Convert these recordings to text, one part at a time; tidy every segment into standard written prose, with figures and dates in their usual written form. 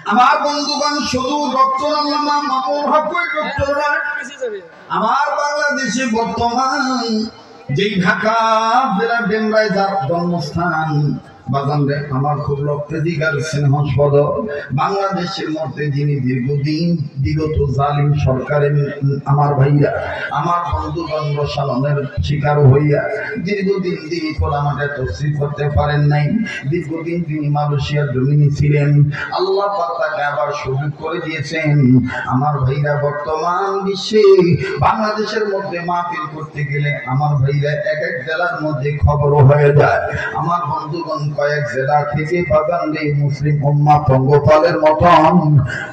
আমার বন্ধুগণ শুধু ডক্টর আল্লামা মামুনুল হক ডক্টর না, আমার বাংলাদেশে বর্তমান যেই ঢাকা জেলার ডেমরায় যার জন্মস্থান বাজানরে আমার খুব রক্তে দিগার স্নেহস্পদ বাংলাদেশের মধ্যে যিনি দীর্ঘদিন বিগত জালিম সরকারের আমার ভাইয়া আমার বন্ধুগণ রসায়নের শিকার হইয়া দীর্ঘদিন তিনি কোরআনে তাফসীর করতে পারেন নাই। দীর্ঘদিন তিনি মালয়েশিয়ার জমিনে ছিলেন। আল্লাহ পাক তাকে আবার সুযোগ করে দিয়েছেন। আমার ভাইরা বর্তমান বিশ্বে বাংলাদেশের মধ্যে মাহফিল করতে গেলে আমার ভাইরা এক এক জেলার মধ্যে খবর হয়ে যায়। আমার বন্ধুগণ কয়েক জেলা থেকে বাগানে মুসলিম উম্মাহ পঙ্গপালের মতন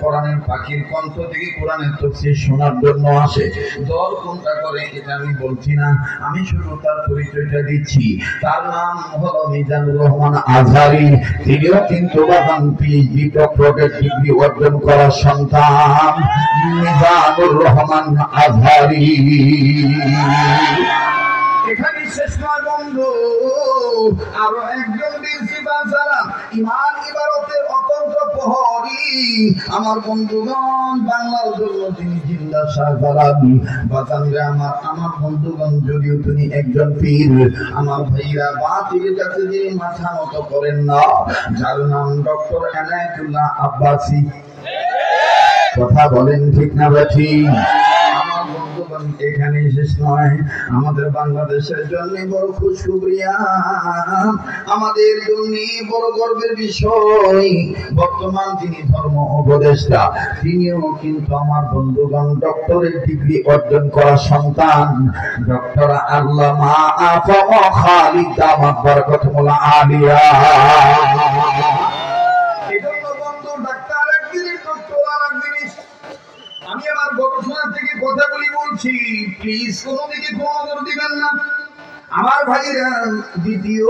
কোরআনের পাখির কণ্ঠ থেকে কোরআনের তাফসীর শোনার জন্য আসে। দল কোনটা করে এটা আমি বলছি না, আমি শুধু তার পরিচয়টা দিচ্ছি। তার নাম হলো মিজানুর রহমান আজহারি। তিনিও কিন্তু বাগান পিএইচডি ডক্টরেট ডিগ্রি অর্জন করা সন্তান মিজানুর রহমান আজহারি। এখানে শেষ নয় বন্ধু, আরো একজন প্রিন্সিপাল সালাম ইমান ইবারতের অত্যন্ত প্রহরী আমার বন্ধুগণ বাংলার জন্য তিনি জিন্দা শাহজালাল বাজানরে আমার বন্ধুগণ যদিও তিনি একজন পীর আমার ভাইরা বাতিলের কাছে যিনি মাথা নত করেন না, যার নাম ডক্টর এনায়েতুল্লাহ আব্বাসী। কথা বলেন ঠিক না ঠিক? এখানে শেষ নয়, আমাদের বাংলাদেশের জন্য বড় খুশখবরিয়া, আমাদের জন্য বড় গর্বের বিষয়। বর্তমান যিনি ধর্ম উপদেষ্টা তিনিও কিন্তু আমার বন্ধুগণ ডক্টরেট ডিগ্রি অর্জন করা সন্তান ডক্টর আল্লামা আফম খালিদ দামাত বরকতুল্লাহ আলিয়া। এজন্য বন্ধু ডাক্তার এক জিনিস, ডক্টর আর জিনিস। আমি আমার গবেষণা থেকে কথাগুলি বলছি, প্লিজ কোনো দিকে কোনো নজর দিবেন না। আমার ভাইরা দ্বিতীয়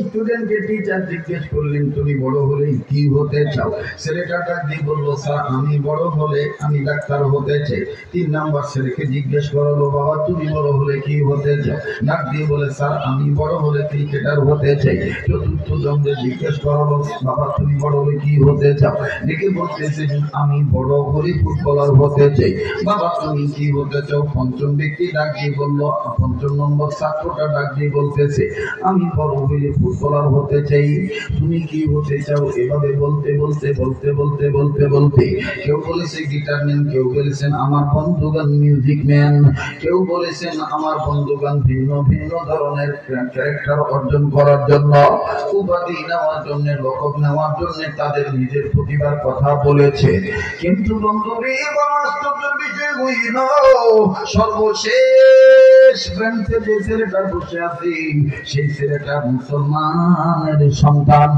স্টুডেন্টকে টিচার জিজ্ঞেস করলেন তুমি বড় হলে কি হতে চাও? ছেলেটা ডাক দিয়ে বললো স্যার আমি বড় হলে আমি ডাক্তার হতে চাই। 3 নাম্বার ছেলেকে জিজ্ঞেস করলো বাবা তুমি বড় হলে কি হতে চাও? ডাক দিয়ে বলে স্যার আমি বড় হলে ক্রিকেটার হতে চাই। চতুর্থ জনকে জিজ্ঞেস করলো বাবা তুমি বড় হলে কি হতে চাও? দেখে বলতেছে আমি বড় হলে ফুটবলার হতে চাই। বাবা তুমি কি হতে চাও? পঞ্চম ব্যক্তি ডাক দিয়ে বললো, 5 নম্বর ছাত্রটা ডাক দিয়ে বলতেছে আমি বড় হলে ফুটবলার হতে চাই। তুমি কি হতে চাও? এভাবে বলতে বলতে বলতে বলতে বলতে বলতে কেউ বলেছে গিটার ম্যান, কেউ বলেছেন আমার বন্ধুগান মিউজিক ম্যান, কেউ বলেছেন আমার বন্ধুগান ভিন্ন ভিন্ন ধরনের ক্যারেক্টার অর্জন করার জন্য, উপাধি নেওয়ার জন্য, লকব নেওয়ার জন্য তাদের নিজের প্রতিভার কথা বলেছে। কিন্তু বন্ধুরে বাস্তবের বিষয় হইল সর্বশেষ গ্রন্থে যে ছেলেটা বসে আছে সেই ছেলেটা মুসলমানের সন্তান।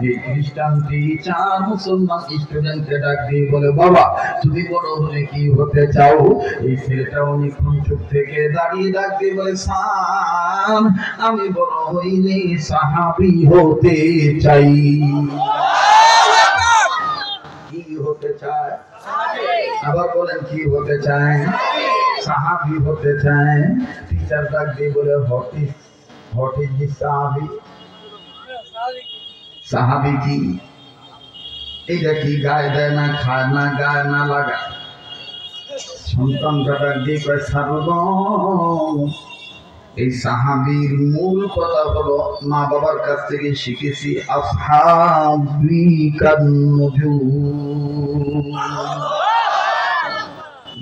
এই খ্রিস্টান টিচার মুসলমান স্টুডেন্টকে ডাক দিয়ে বলে বাবা তুমি বড় হলে কি হতে চাও? এই ছেলেটা অনেকক্ষণ চুপ থেকে দাঁড়িয়ে ডাক দিয়ে বলে স্যার আমি বড় হইলে সাহাবী হতে চাই। কি হতে চায়? আবার বলেন কি হতে চায়? সাহাবী হতে চায়। টিচার ডাক দিয়ে বলে হোয়াট ইজ দিস সাহাবী? সাহাবী কি? এইটা কি গায়ে দেয় না, খায় না, গায়ে না লাগায়? সন্তানটা ডাক দিয়ে কয় স্যার এই সাহাবীর মূল কথা হলো মা বাবার কাছ থেকে শিখেছি আসহাবী কান নুজুম।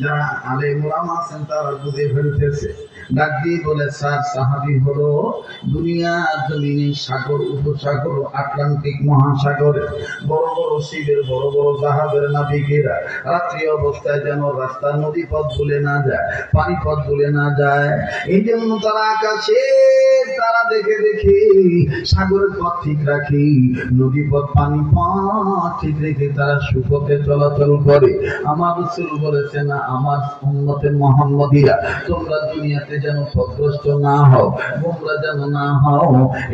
যারা আলেম ওলামা আছেন তারা বুঝে ফেলতেছে। ডাক দিয়ে বলে স্যার সাহাবী হলো দুনিয়ার জমিনে সাগর উপসাগর আটলান্টিক মহাসাগরে বড় বড় শিবের বড় বড় জাহাজের নাবিকেরা রাত্রি অবস্থায় যেন রাস্তা নদী পথ ভুলে না যায়, পানি পথ ভুলে না যায়। এই জন্য তারা আকাশে তারা দেখে দেখে সাগরের পথ ঠিক রাখি, নদী পথ পানি পথ ঠিক রেখে তারা সুপথে চলাচল করে। আমার রাসূল বলেছেন আমার উম্মতে মুহাম্মাদিয়া তোমরা দুনিয়াতে মধ্যে যেন পথভ্রষ্ট না হও, গোমরা যেন না হও।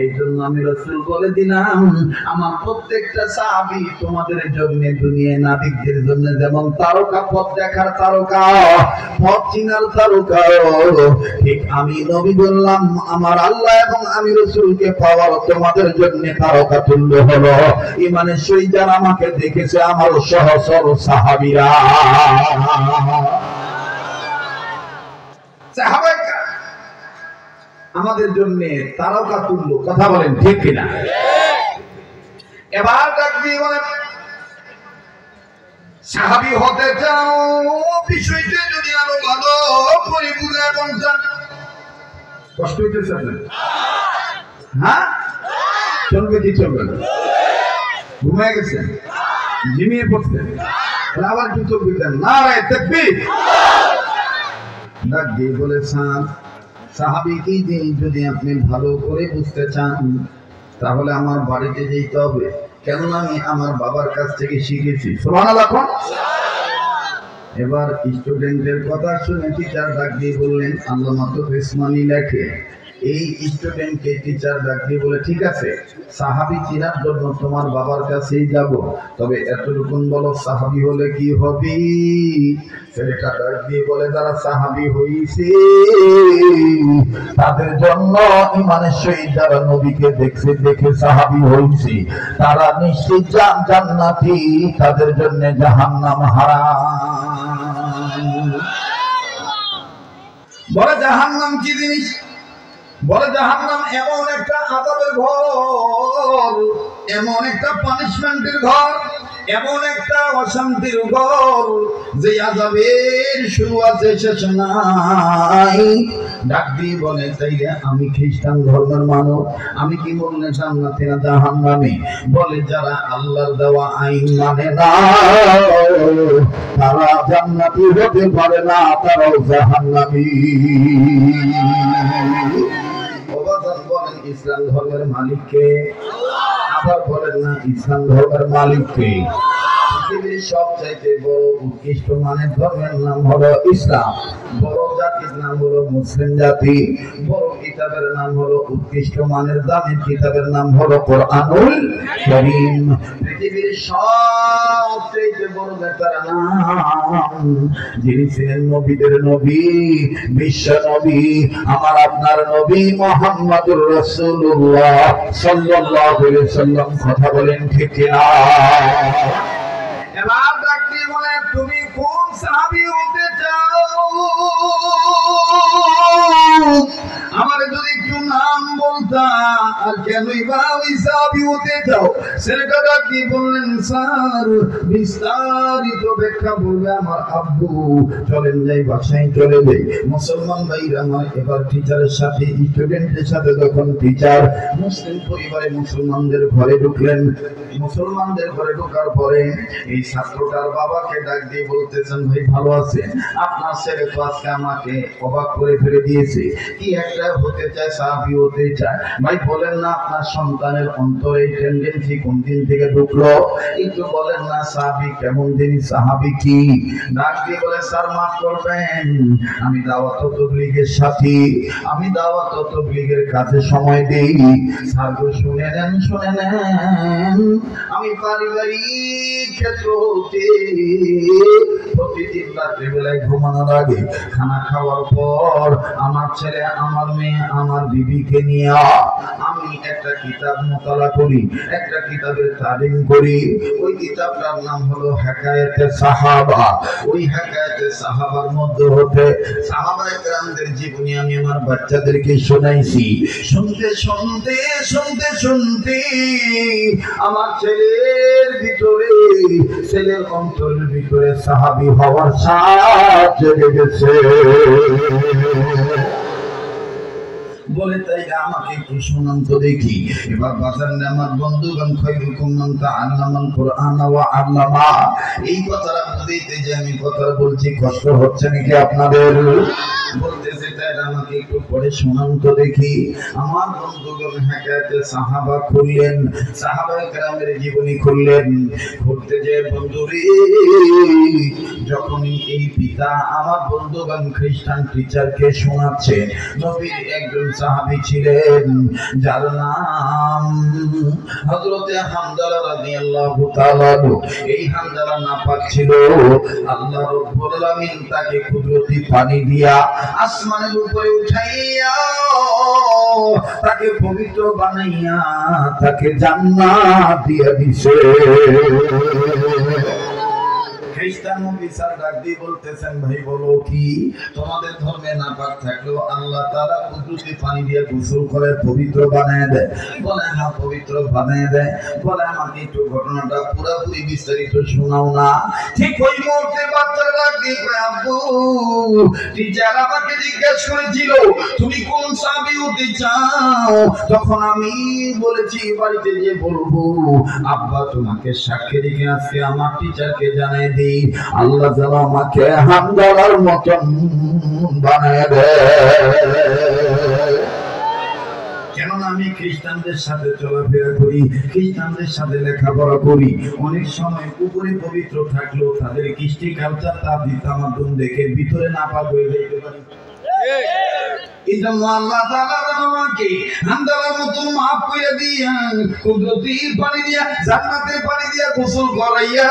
এই জন্য আমি রাসূল বলে দিলাম, আমার প্রত্যেকটা সাহাবী তোমাদের জন্য, দুনিয়ার নাবিকদের জন্য যেমন তারকা, পথ দেখার তারকা, পথ চিনার তারকা, ঠিক আমি নবী বললাম আমার আল্লাহ এবং আমি রাসূলকে পাওয়ার তোমাদের জন্য তারকা তুল্য হলো। ইমানের সহিত যারা আমাকে দেখেছে আমার সহচর সাহাবীরা, সাহাবায়ে আমাদের জন্য তারকা তুল্য। কথা বলেন ঠিক কিনা? এবার ডাক দিয়ে বলেন, সাহাবী হতে চাও, বিষয়টা যদি আরো ভালো করে বুঝায় বলছেন। কষ্ট হইতেছে আপনার? হ্যাঁ, চলবে কি চলবে না? ঘুমিয়ে গেছেন, ঝিমিয়ে পড়ছেন, আবার কি চলবে? নারায়ে তাকবীর। ডাক দিয়ে বলেছেন, সাহাবী কি যদি আপনি ভালো করে বুঝতে চান তাহলে আমার বাড়িতে যেতে হবে, কেননা আমি আমার বাবার কাছ থেকে শিখেছি। সুবহানাল্লাহ। এবার স্টুডেন্টের কথা শুনে টিচার ডাক দিয়ে বললেন, আল্লামা উসমানী লেখে, এই স্টুডেন্টকে টিচার ডাক দিয়ে বলে, ঠিক আছে সাহাবী চিনার জন্য তোমার বাবার কাছেই যাব, তবে এতটুকু বলো সাহাবী হলে কি হবে? ছেলেটা ডাক দিয়ে বলে, যারা সাহাবী হইছে তাদের জন্য ইমানের সহিত যারা নবীকে দেখে সাহাবী হইছে তারা নিশ্চিত জান্নাতি, তাদের জন্য জাহান্নাম হারাম। বলে জাহান্নাম কি জিনিস? বলে জাহান্নাম এমন একটা আযাবের ঘর, এমন একটা পানিশমেন্টের ঘর, এমন একটা অশান্তির ঘর যে আযাবের শুরু আছে শেষ নাই। ডাক দিয়ে বলে, তাইলে আমি খ্রিস্টান ধর্মের মানুষ, আমি কি বললে জান্নাতে না জাহান্নামে? বলে যারা আল্লাহর দেওয়া আইন মানে না তারা জান্নাতি হতে পারে না, তারাও জাহান্নামী। বলেন ইসলাম ধর্মের মালিককে? আবার বলেন না ইসলাম ধর্মের মালিককে? পৃথিবীর সবচাইতে বড় উৎকৃষ্ট মানের ধর্মের নাম হলো ইসলাম। বড় জাতির নাম হলো মুসলিম জাতি। বড় কিতাবের নাম হলো উৎকৃষ্ট মানের দামি কিতাবের নাম হলো কোরআনুল কারীম। পৃথিবীর সবচাইতে বড় নেতার নাম, যিনি ছিলেন নবীদের নবী, বিশ্ব নবী, আমার আপনার নবী মুহাম্মদুর রাসূলুল্লাহ সাল্লাল্লাহু আলাইহি ওয়াসাল্লাম। কথা বলেন ঠিক কিনা? এবার ডাক দিয়ে বলে, তুমি কোন সাহাবী হতে চাও? আমার যদি একটু নাম বলতা, আর কেনই বা ওই সাহাবী হতে চাও? ছেলেটা ডাক দিয়ে বললেন, স্যার বিস্তারিত ব্যাখ্যা বলবে আমার আব্বু, চলেন যাই বাসায় চলে যাই। মুসলমান ভাইরা আমার, এবার টিচারের সাথে স্টুডেন্টের সাথে যখন টিচার মুসলিম পরিবারে মুসলমানদের ঘরে ঢুকলেন, মুসলমানদের ঘরে ঢোকার পরে এই ছাত্রটার বাবাকে ডাক দিয়ে বলতেছেন, ভাই ভালো আছেন? আপনার ছেলে তো আজকে আমাকে অবাক করে ফেলে দিয়েছে, কি একটা হতে চায়, সাহাবী হতে চায়। ভাই বলেন না আপনার সন্তানের অন্তরে টেন্ডেন্সি কোন দিন থেকে ঢুকলো? একটু বলেন না সাহাবী কেমন জিনিস, সাহাবী কি? ডাক দিয়ে বলে, স্যার মাফ করবেন, আমি দাওয়াত ও তাবলীগের সাথী, আমি দাওয়াত ও তাবলীগের কাছে সময় দেই। স্যার গো শুনে নেন, শুনে নেন, আমি পারিবারিক ক্ষেত্র হতে প্রতিদিন রাত্রিবেলায় ঘুমানোর আগে, খানা খাওয়ার পর আমার ছেলে, আমার মেয়ে, আমার বিবিকে নিয়ে আমি একটা কিতাব মোতালা করি, একটা কিতাবের তালিম করি। ওই কিতাবটার নাম হলো হেকায়েতে সাহাবা। ওই হেকায়েতে সাহাবার মধ্যে হতে সাহাবায়ে কেরামদের জীবনী আমি আমার বাচ্চাদেরকে শোনাইছি। শুনতে শুনতে শুনতে শুনতে আমার ছেলের ভিতরে, ছেলের অন্তরের ভিতরে সাহাবী হওয়ার সাথ জেগে গেছে। বলে তাই আমাকে একটু শোনান তো দেখি। এবার বাজার আমার বন্ধুগণ খায়রুকুম মান তাআল্লামাল কুরআন ওয়া আল্লামা, এই কথাটা বুঝাইতে যে আমি কথা বলছি কষ্ট হচ্ছে নাকি আপনাদের? বলতেছে তাই আমাকে একটু পড়ে শোনান তো দেখি। আমার বন্ধুগণ হাকায়াতে সাহাবা খুললেন, সাহাবায়ে কেরামের জীবনী খুললেন। খুলতে যে বন্ধুরে যখনই এই পিতা আমার বন্ধুগণ খ্রিস্টান টিচারকে শোনাচ্ছে, নবীর একজন সাহাবী ছিলেন যার নাম হযরতে হামজালা রাদিয়াল্লাহু তাআলা। এই হামজালা নাপাক ছিল, আল্লাহ রাব্বুল আলামিন তাকে কুদরতি পানি দিয়া আসমানের উপরে উঠাইয়া তাকে পবিত্র বানাইয়া তাকে জান্নাত দিয়া দিছে। খ্রিস্টান বিচার ডাক দিয়ে বলতেছেন, ভাই বলো কি তোমাদের ধর্মে নাপাক থাকলেও আল্লাহ তাআলা কুদরতি পানি দিয়ে গোসল করে পবিত্র বানায় দেয়? বলে হ্যাঁ পবিত্র বানায় দেয়। বলে আমাকে একটু ঘটনাটা পুরোপুরি বিস্তারিত শোনাও না। ঠিক ওই মুহূর্তে বাচ্চারা ডাক দিয়ে কয়, আব্বু টিচার আমাকে জিজ্ঞেস করেছিল তুমি কোন সাহাবী হতে চাও, তখন আমি বলেছি বাড়িতে যে বলবো। আব্বা তোমাকে সাক্ষী রেখে আজকে আমার টিচারকে জানাই দিই আল্লাহ যেন আমাকে হামজালার মতন বানায় দেয়। কেননা আমি খ্রিস্টানদের সাথে চলাফেরা করি, খ্রিস্টানদের সাথে লেখাপড়া করি। অনেক সময় উপরে পবিত্র থাকলেও তাদের কৃষ্টি কালচার তাদের তামাদ্দুন দেখে ভিতরে নাপাক হয়ে যেতে পারি। আল্লাহ তাআলা আমাকে হামজালার মতন মাফ করে দিয়া কুদরতি পানি দিয়া জান্নাতের পানি দিয়া গোসল করাইয়া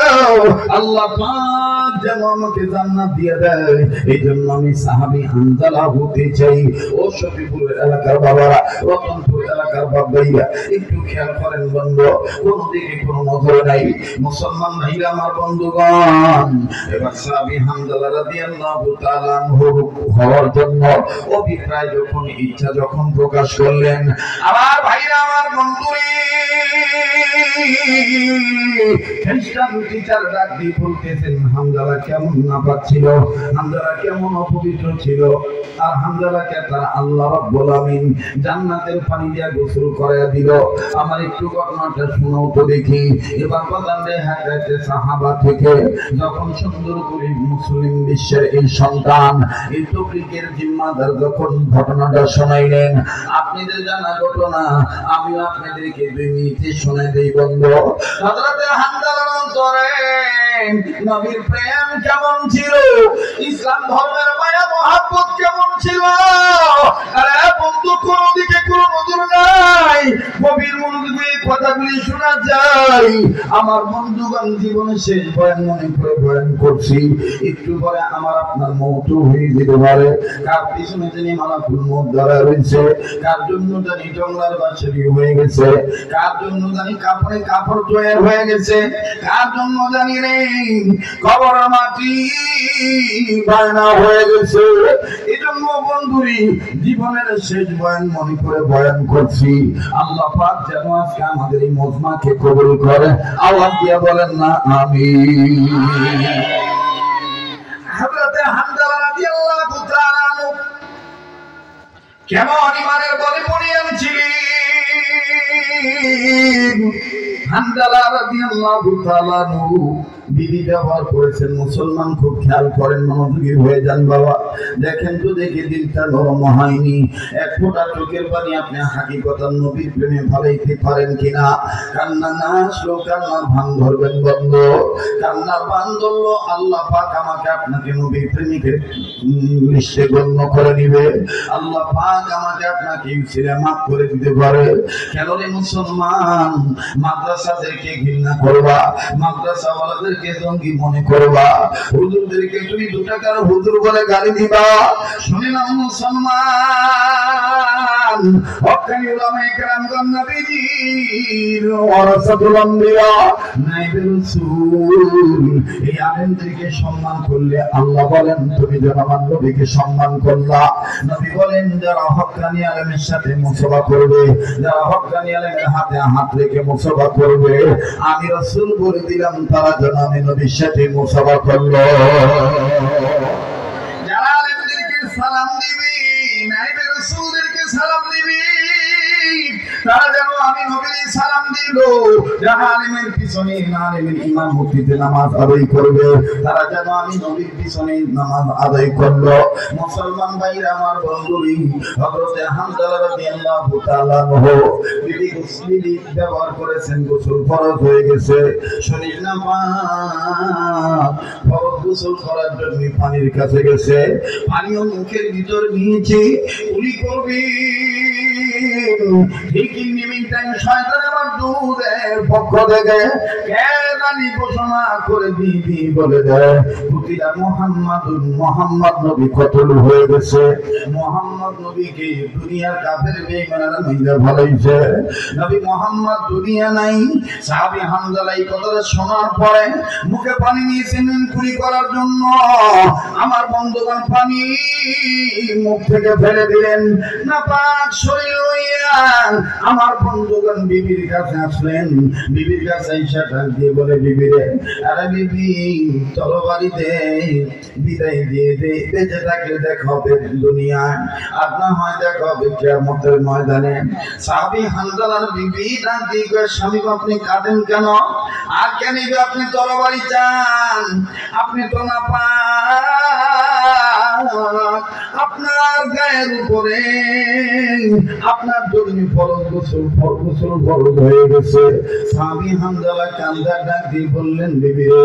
আল্লাহ পাক যেন আমাকে জান্নাত দিয়ে দেয়। এইজন্য আমি সাহাবী হামজালা হতে চাই। ও শফিপুর এলাকার বাবারা, রতনপুর এলাকার বাবাইরা একটু খেয়াল করেন বন্ধু, কোন দিকে কোন নজর নাই। মুসলমান ভাইরা আমার বন্ধুগণ, এবার সাহাবী হামজালা রাদিয়াল্লাহু তাআলা হওয়ার জন্য অভিপ্রায় যখন ইচ্ছা যখন প্রকাশ করলেন, আমার ভাইরা আমার বন্ধুরে খ্রিস্টান টিচার ডাক দিয়ে বলতেছেন হামজালা কেমন নাপাক ছিল, হামজালা কেমন অপবিত্র ছিল, আর হামজালাকে তারা আল্লাহ রাব্বুল আমিন জান্নাতের পানি দিয়ে গোসল করায়া দিল। আমার একটু ঘটনাটা শোনাও তো দেখি। এবার বাজারে হাকায়াতে সাহাবা থেকে যখন সুন্দর করে মুসলিম বিশ্বের এই সন্তান এই তবলিগের জিম্মাদার যখন ঘটনাটা শোনাইলেন, আপনাদের জানা ঘটনা আমি আপনাদেরকে 2 মিনিটে শোনাই দেই বন্ধু। হযরতে হামজালার অন্তরে নবীর প্রেম কেমন ছিল, ইসলাম ধর্মের মায়া মহব্বত কেমন ছিল। আরে বন্ধু কোন দিকে কোন নজর নাই, গভীর মনোযোগে কথাগুলি শোনা যায়। আমার বন্ধুগণ জীবনের শেষ বয়ান মনে করে বয়ান করছি, একটু পরে আমার আপনার মওত হয়ে যেতে পারে। কার পিছনে যিনি মালাকুল মওত ধরা রয়েছে, কার জন্য জানি জঙ্গলার বাঁশরি হয়ে গেছে, কার জন্য জানি কাপড়ে কাপড় তৈরি হয়ে গেছে, কার জন্য জানি রে কবর মাটি বায়না হয়ে গেছে। এজন্য বন্ধুরি জীবনের শেষ বয়ান মনে করে বয়ান করছি। আল্লাহ পাক যেন আজকে আমাদের এই মজমাকে কবুল করে। আওয়াজ দিয়ে বলেন না আমিন। হযরতে হামজালা রাদিয়াল্লাহু তাআলা কেমন ইমানের পরিপূর্ণ ছিলেন। হামজালা রাদিয়াল্লাহু তাআলা বিধি ব্যবহার করেছেন। মুসলমান খুব খেয়াল করেন, মনোযোগী হয়ে যান বাবা। দেখেন তো দেখি দিলটা নরম হয়নি, এক ফোঁটা চোখের পানি আপনি হাকিকতার নবীর প্রেমে ফলাইতে পারেন কিনা? কান্না না আসলো কান্নার ভান ধরবেন বন্ধ, কান্নার ভান ধরলো আল্লাহ পাক আমাকে আপনাকে নবীর প্রেমিকের লিস্টে গণ্য করে নিবে। আল্লাহ পাক আমাকে আপনাকে ছেলে মাফ করে দিতে পারে। কেন রে মুসলমান, মাদ্রাসাদেরকে ঘৃণা করবা, মাদ্রাসাওয়ালাদের জঙ্গি মনে করবা, হুজুরদেরকে তুমি 2 টাকার হুজুর বলে গালি দিবা। শুনে না মুসলমান, হক্কানি উলামায়ে কেরামগণ নবীজির ওয়ারাসাতুল আম্বিয়া নায়েবে রাসূল, এই আলেমদেরকে সম্মান করলে আল্লাহ বলেন তুমি যেন আমার নবীকে সম্মান করলা। নবী বলেন যারা হক্কানি আলেমের সাথে মুসাফা করবে, যারা হক্কানি আলেমের হাতে হাত রেখে মুসাফা করবে, আমি রাসূল বলে দিলাম তারা যেন আমি নবীর সাথে মুসাফা করলো। যারা আলেমদেরকে সালাম দিবে, নায়েবে রাসূলদেরকে সালাম দিবি, তারা যেন আমি নবীর সালাম দিল। যারা আলেমের পিছনে আলেমের ইমামতিতে নামাজ আদায় করবে, তারা যেন আমি নবীর পিছনে নামাজ আদায় করলো। মুসলমান ভাইরা আমার বন্ধুরি, হযরত হামজালা রাদিয়াল্লাহু তাআলা আনহু বিবি গোসলি ব্যবহার করেছেন, গোসল ফরজ হয়ে গেছে, শরীর না ফরজ গোসল করার জন্য পানির কাছে গেছে, পানিও মুখের ভিতর নিয়েছে, উলি করবি ঠিক নিমিং টাইম শয়তান আমার দুধের পক্ষ থেকে কে জানি ঘোষণা করে দিবি বলে দেয় কুতিলা মুহাম্মাদুন, মুহাম্মদ নবী কতল হয়ে গেছে। মুহাম্মদ নবীকে দুনিয়ার কাফের বেঈমানরা মাইরা ভালাইছে, নবী মুহাম্মদ দুনিয়া নাই। সাহাবী হামজালা এই কথাটা শোনার পরে মুখে পানি নিয়েছেন কুলি করার জন্য, আমার বন্ধুগণ পানি মুখ থেকে ফেলে দিলেন, নাপাক শরীর লইয়া আমার বন্ধুগণ বিবির কাছে আসলেন। বিবির কাছে এসে ডাক দিয়ে বলে, বিবি রে, আরে বিবি তরবারিতে বিদায় দিয়ে দে, বেঁচে থাকলে দেখা হবে দুনিয়ায়, আর না হয় দেখা হবে কিয়ামতের ময়দানে। সাহাবী হামজালার বিবি ডাক দিয়ে কয়, স্বামী আপনি কাঁদেন কেন? আর কেন আপনি তরবারি চান? আপনি তো না আপনার গায়ের উপরে আপনার জন্য ফরজ গোসল ফরজ হয়ে গেছে। সাহাবী হামজালা কান্দার ডাক দিয়ে বললেন, বিবি রে,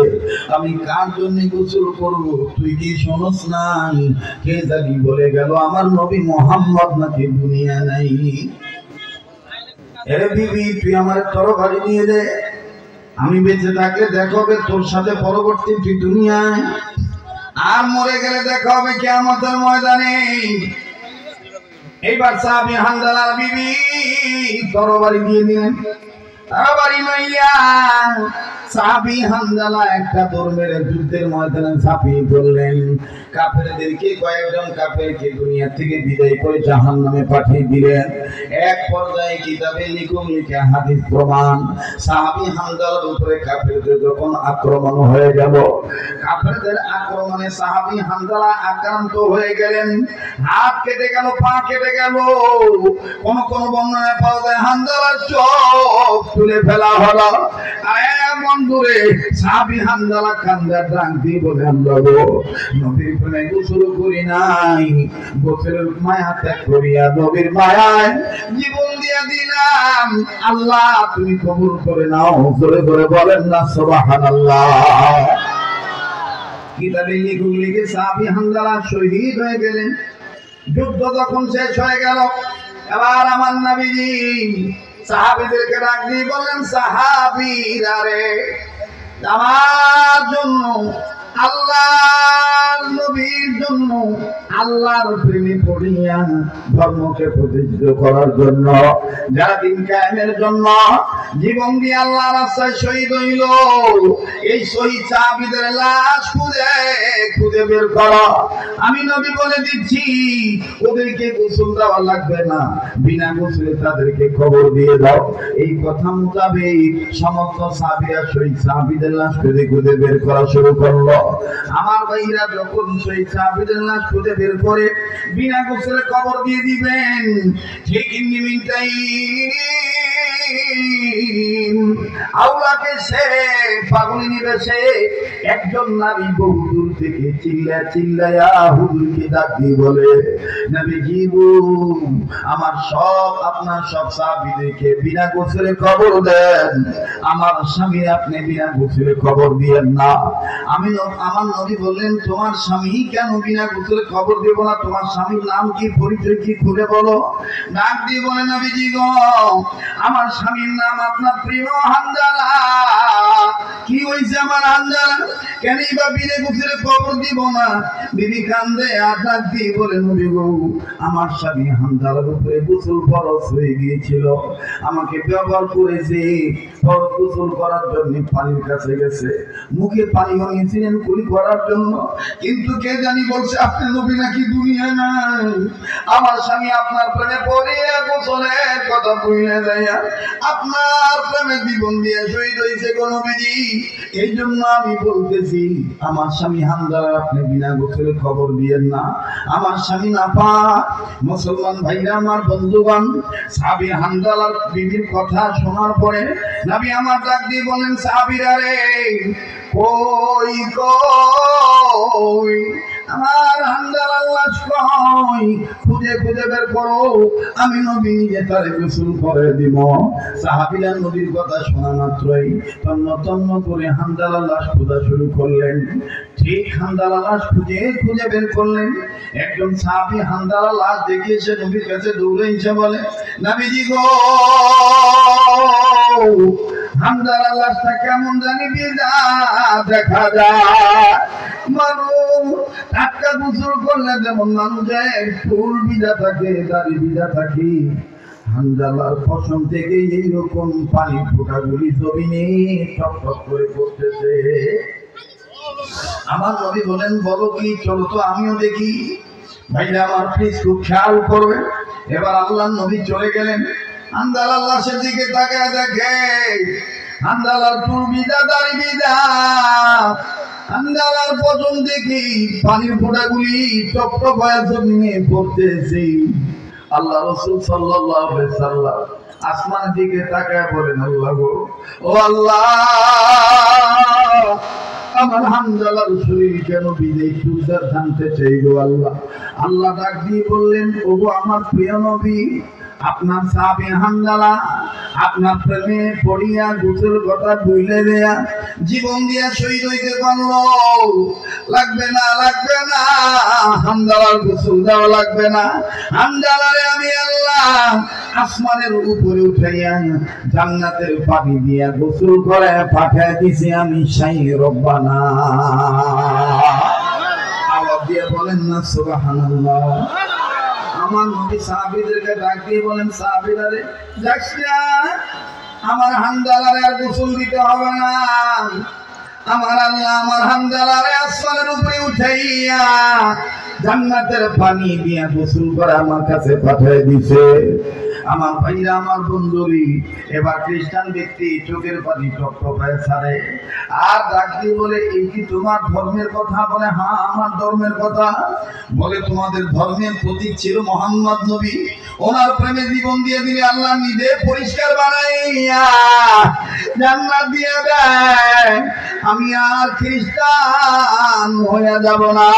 আমি কার জন্য গোসল করব? তুই কি শোনস নাই? কে জানি বলে গেল আমার নবী মুহাম্মদ নাকি দুনিয়া নাই। এরে বিবি, তুই আমার তরবারি নিয়ে দে, আমি বেঁচে থাকলে দেখা হবে তোর সাথে পরবর্তী তুই দুনিয়ায়, আর মরে গেলে দেখা হবে কিয়ামতের ময়দানে। এইবার সাহাবী হামজালার বিবি তরবারি দিয়ে দিলেন, তরবারি মাইয়া সাহাবী হামজালা একটা দৌড় মেরে যুদ্ধের ময়দানে ঝাঁপিয়ে পড়লেন। কাফেরদেরকে কয়েকজন কাফেরকে দুনিয়া থেকে বিদায় করে জাহান্নামে পাঠিয়ে দিলেন। এক পর্যায়ে কিতাবে লিখে হাদিস প্রমাণ, সাহাবী হামজালার উপরে কাফেরদের যখন আক্রমণ হয়ে গেল, কাফেরদের আক্রমণে সাহাবী হামজালা আক্রান্ত হয়ে গেলেন, হাত কেটে গেল, পা কেটে গেল, কোন কোন বর্ণনায় পাওয়া যায় হামজালার চোখ তুলে ফেলা হলো। বন্ধুরে, সাহাবী হামজালা কান্দার ডাক দিয়ে বলে, আল্লাহ গো, নবীর প্রেমে গোসল করি নাই, গোসলের মায়া ত্যাগ করিয়া নবীর মায়ায় জীবন দিয়া দিলাম, আল্লাহ তুমি কবুল করে নাও। জোরে জোরে বলেন না সুবহানাল্লাহ। কিতাবে লিখে সাহাবী হামজালা শহীদ হয়ে গেলেন। যুদ্ধ যখন শেষ হয়ে গেল, এবার আমার নবীজি সাহাবীদেরকে ডাক দিয়ে বললেন, সাহাবীরা রে, আমার জন্য, আল্লাহর নবীর জন্য, আল্লাহর প্রেমে পড়িয়া ধর্মকে প্রতিষ্ঠিত করার জন্য, যারা দিন কায়েমের জন্য জীবন দিয়ে আল্লাহর রাস্তায় শহীদ হইল, এই শহীদ সাহাবীদের লাশ খুঁজে খুঁজে বের করো। আমি নবী বলে দিচ্ছি, ওদেরকে গোসল দেওয়া লাগবে না, বিনা গোসলে তাদেরকে খবর দিয়ে দাও। এই কথা মোতাবেক সমস্ত সাহাবীরা শহীদ সাহাবীদের লাশ খুঁজে খুঁজে বের করা শুরু করলো। আমার ভাইরা যখন শহীদ সাহাবীদের লাশ খুঁজে বের করে বিনা গোসলে খবর দিয়ে দিবেন, ঠিক নিমিটাই আওলাকে সে পাগলি নিবে, সে একজন নারী বহু দূর থেকে চিল্লায়া হুজুরকে ডাক দিয়ে বলে, নবীজি গো, আমার সব আপনার সব সাহাবীদেরকে বিনা গোসলে খবর দেন, আমার স্বামী আপনি বিনা গোসলে খবর দিয়েন না। আমার নবী বললেন, তোমার স্বামী কেন বিনা গোসলে খবর দেব না? তোমার স্বামীর নাম কি, পরিচয় কি, খুলে বলো। ডাক দিয়ে বলে, নবীজি গো, আমার স্বামীর নাম আপনার প্রিয় হামজালা। কি হইছে আমার হামজালা, কেন বা বিনা গোসলে খবর দিব না? বিবি কান্দে আর ডাক দিয়ে বলে, নবী গো, আমার স্বামী হামজালার উপরে গোসল ফরজ হয়ে গিয়েছিল, আমাকে ব্যবহার করেছে, ফরজ গোসল করার জন্য পানির কাছে গেছে, মুখে পানি হয়েছিলেন কুলি করার জন্য, কিন্তু কে জানি বলছে আপনি নবী নাকি দুনিয়া নাই। আমার স্বামী আপনার প্রেমে পড়ে গোসলের কথা কইলে যায়, আপনার প্রেমে জীবন দিয়ে শহীদ হয়েছে গো নবীজি। এই জন্য আমি বলতেছি বলতেছি, আমার স্বামী হামজালা আপনি বিনা গোসলে খবর দিয়েন না, আমার স্বামী নাপাক। মুসলমান ভাইরা আমার বন্ধুগণ, সাহাবী হামজালার বিবির কথা শোনার পরে নবী আমার ডাক দিয়ে বলেন, সাহাবীরা রে, কই কই আমার হামজালার লাশ কই, খুঁজে খুঁজে বের করো, আমি নবী নিজে তারে গোসল করে দিব। সাহাবীরা নবীর কথা শোনা মাত্রই তন্ন তন্ন করে হামজালার লাশ খোঁজা শুরু করলেন। ঠিক হামজালার লাশ খুঁজে খুঁজে বের করলেন। একজন সাহাবী হামজালার লাশ দেখে এসে নবীর কাছে দৌড়ে এসে বলে, নবীজি গো, হামজালার লাশটা কেমন জানি ভিজা দেখা যায়। মানুষ টাটকা গোসল করলে যেমন মানুষের ফুল ভিজা থাকে, দাড়ি ভিজা থাকে, হামজালার পশম থেকে এইরকম পানি ফোঁটাগুলি জমিনে টপ টপ করে পড়তেছে। আমার নবী বলেন, বলো কি, চলো তো আমিও দেখি। ভাইরা আমার প্লিজ খুব খেয়াল করবেন। এবার আল্লাহর নবী চলে গেলেন, হামজালার লাশের দিকে তাকায় দেখে হামজালার চুল ভিজা, দাড়ি ভিজা, হামজালার পশম থেকে পানির ফোঁটাগুলি টপ টপ হয়ে জমিনে পড়তেছে। আল্লাহ রাসূল সাল্লাল্লাহু আলাইহি সাল্লাম আসমানের দিকে তাকায় বলেন, আল্লাহ গো, ও আল্লাহ, আমার হামজালার শরীর কেন ভিজে একটু জানতে চাই গো আল্লাহ। আল্লাহ ডাক দিয়ে বললেন, ওগো আমার প্রিয় নবী, আপনার সাহাবী হামজালা আপনার প্রেমে পড়িয়া গোসল কথা ভুলে দেয়া জীবন দিয়া শহীদ হইতে পারল। লাগবে না, লাগবে না, হামজালার গোসল দেওয়া লাগবে না। হামজালারে আমি আল্লাহ আসমানের উপরে উঠাইয়া জান্নাতের পানি দিয়া গোসল করে পাঠায় দিছি আমি সাই রব্বানা। আওয়াজ দিয়ে বলেন না সুবহানাল্লাহ। আমার নবী সাহাবীদেরকে ডাক দিয়ে বলেন, সাহাবীরা রে, যাস না, আমার হামজালারে আর গোসল দিতে হবে না। আমার আল্লাহ আমার হামজালারে আসমানের উপরে উঠাইয়া জান্নাতের পানি দিয়া গোসল করে আমার কাছে পাঠিয়ে দিছে। আমার ভাইরা, আমার বন্ধুরি, এবার খ্রিস্টান ব্যক্তি চোখের পানি টপ টপায় ছাড়ে আর ডাক দিয়ে বলে, এই কি তোমার ধর্মের কথা? বলে, হ্যাঁ আমার ধর্মের কথা। বলে, তোমাদের ধর্মের প্রতীক ছিল মুহাম্মদ নবী, ওনার প্রেমে জীবন দিয়ে দিলে আল্লাহ নিজে পরিষ্কার বানাইয়া জান্নাত দিয়ে দেয়। আমি আর খ্রিস্টান হয়ে যাব না,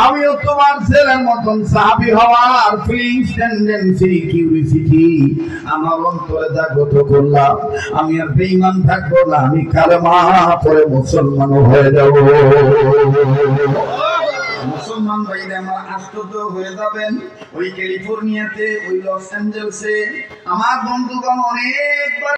আমিও তোমার ছেলের মতন সাহাবী হওয়ার ফিলিংস, টেন্ডেন্সি, কিউরিসিটি আমার অন্তরে জাগ্রত করলাম। আমি আর বেঈমান থাকবো না, আমি কালেমা পড়ে মুসলমান হয়ে যাব। মুসলমান ভাইরা আমার আশ্চর্য হয়ে যাবেন, ওই ক্যালিফোর্নিয়াতে, ওই লস অ্যাঞ্জেলসে আমার বন্ধুগণ অনেকবার